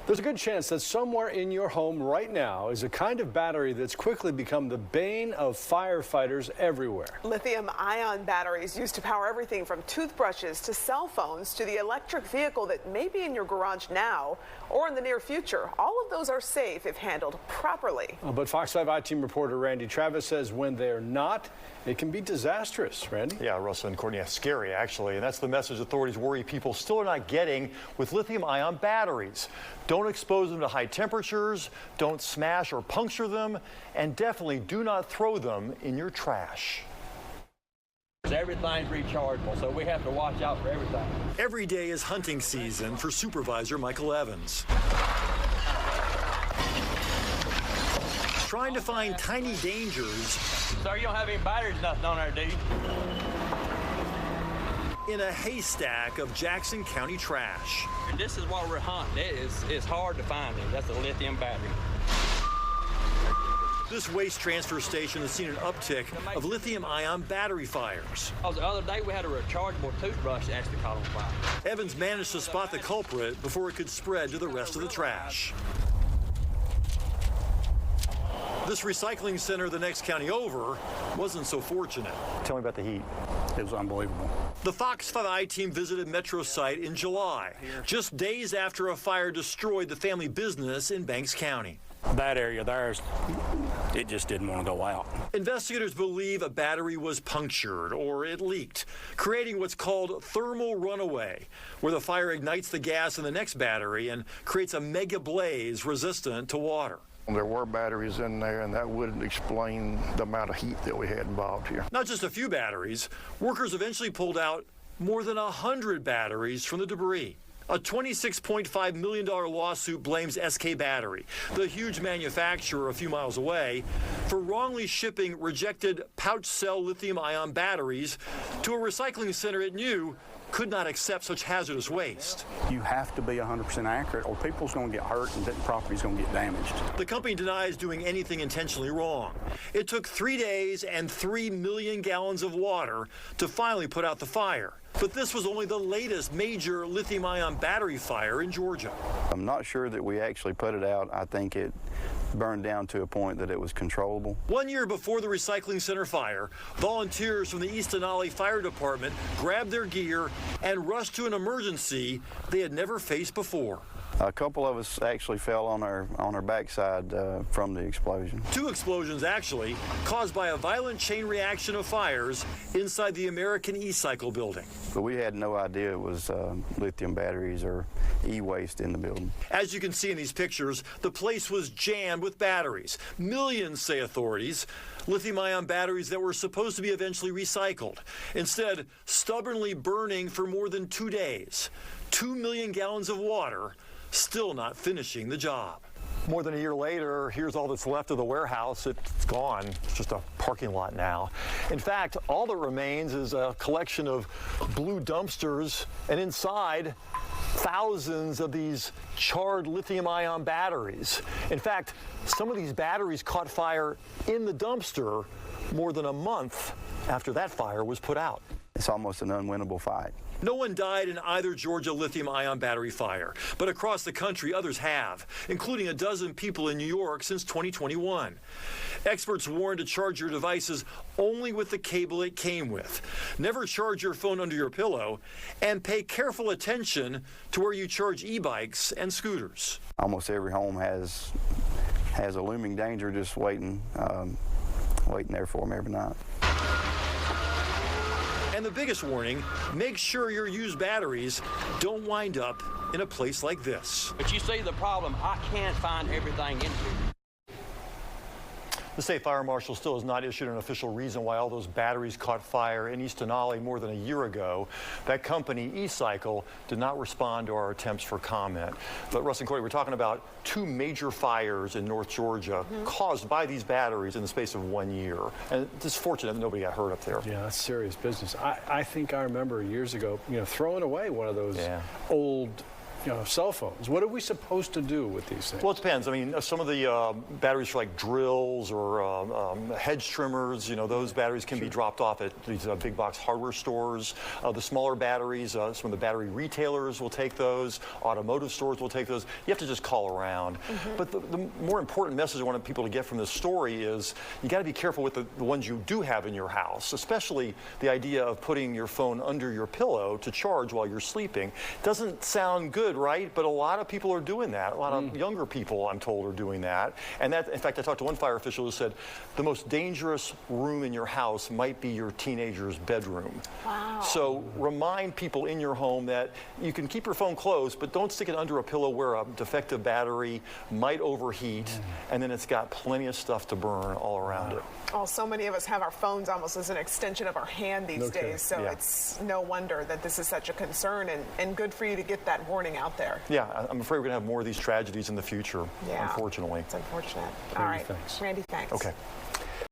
There's a good chance that somewhere in your home right now is a kind of battery that's quickly become the bane of firefighters everywhere. Lithium-ion batteries used to power everything from toothbrushes to cell phones to the electric vehicle that may be in your garage now or in the near future. All of those are safe if handled properly. But Fox 5 I-Team reporter Randy Travis says when they're not, it can be disastrous. Randy? Yeah, Russell and Courtney, scary actually, and that's the message authorities worry people still are not getting with lithium-ion batteries. Don't expose them to high temperatures, don't smash or puncture them, and definitely do not throw them in your trash. Everything's rechargeable, so we have to watch out for everything. Every day is hunting season for Supervisor Michael Evans. Trying to find tiny dangers. Sir, you don't have any batteries nothing on there, do you? In a haystack of Jackson County trash. And this is what we're hunting. It's hard to find it. That's a lithium battery. This waste transfer station has seen an uptick of lithium-ion battery fires. The other day we had a rechargeable toothbrush that actually caught on fire. Evans managed to spot the culprit before it could spread to the rest of the trash. This recycling center the next county over wasn't so fortunate. Tell me about the heat. It was unbelievable. The Fox 5 I-Team visited Metro site in July, just days after a fire destroyed the family business in Banks County. That area there, it just didn't want to go out. Investigators believe a battery was punctured or it leaked, creating what's called thermal runaway, where the fire ignites the gas in the next battery and creates a mega blaze resistant to water. There were batteries in there, and that would explain the amount of heat that we had involved here. Not just a few batteries. Workers eventually pulled out more than 100 batteries from the debris. A $26.5 million lawsuit blames SK Battery, the huge manufacturer a few miles away, for wrongly shipping rejected pouch cell lithium-ion batteries to a recycling center it knew could not accept such hazardous waste. You have to be 100% accurate or people's going to get hurt and property's going to get damaged. The company denies doing anything intentionally wrong. It took 3 days and 3 million gallons of water to finally put out the fire. But this was only the latest major lithium-ion battery fire in Georgia. I'm not sure that we actually put it out. I think it burned down to a point that it was controllable. 1 year before the recycling center fire, volunteers from the East Denali Fire Department grabbed their gear and rushed to an emergency they had never faced before. A couple of us actually fell on our backside from the explosion. 2 explosions, actually, caused by a violent chain reaction of fires inside the American E-Cycle building. But we had no idea it was lithium batteries or e-waste in the building. As you can see in these pictures, the place was jammed with batteries. Millions, say authorities. Lithium-ion batteries that were supposed to be eventually recycled. Instead, stubbornly burning for more than 2 days. 2 million gallons of water, still not finishing the job. More than a year later, here's all that's left of the warehouse. It's gone. It's just a parking lot now. In fact, all that remains is a collection of blue dumpsters, and inside, thousands of these charred lithium-ion batteries. In fact, some of these batteries caught fire in the dumpster more than a month after that fire was put out. It's almost an unwinnable fight. No one died in either Georgia lithium-ion battery fire, but across the country others have, including a dozen people in New York since 2021. Experts warn to charge your devices only with the cable it came with. Never charge your phone under your pillow, and pay careful attention to where you charge e-bikes and scooters. Almost every home has a looming danger just waiting there for them every night. And the biggest warning, make sure your used batteries don't wind up in a place like this. But you see the problem, I can't find everything in here. The state fire marshal still has not issued an official reason why all those batteries caught fire in East Denali more than a year ago. That company, E-Cycle, did not respond to our attempts for comment. But Russ and Courtney, we're talking about 2 major fires in North Georgia caused by these batteries in the space of 1 year. And it's fortunate that nobody got hurt up there. Yeah, that's serious business. I think I remember years ago, throwing away one of those old cell phones. What are we supposed to do with these things? Well, it depends. I mean, some of the batteries for like drills or hedge trimmers, those batteries can be dropped off at these big box hardware stores. The smaller batteries, some of the battery retailers will take those. Automotive stores will take those. You have to just call around. But the more important message I want people to get from this story is you got to be careful with the ones you do have in your house, especially the idea of putting your phone under your pillow to charge while you're sleeping. Doesn't sound good, right? But a lot of people are doing that. A lot of younger people, I'm told, are doing that. And that, in fact, I talked to one fire official who said the most dangerous room in your house might be your teenager's bedroom. Wow. So remind people in your home that you can keep your phone close, but don't stick it under a pillow where a defective battery might overheat, and then it's got plenty of stuff to burn all around it. Oh, so many of us have our phones almost as an extension of our hand these days, so Yeah. it's no wonder that this is such a concern, and good for you to get that warning out there. Yeah, I'm afraid we're going to have more of these tragedies in the future, Yeah. unfortunately. It's unfortunate. All right, thanks. Randy, thanks. Okay.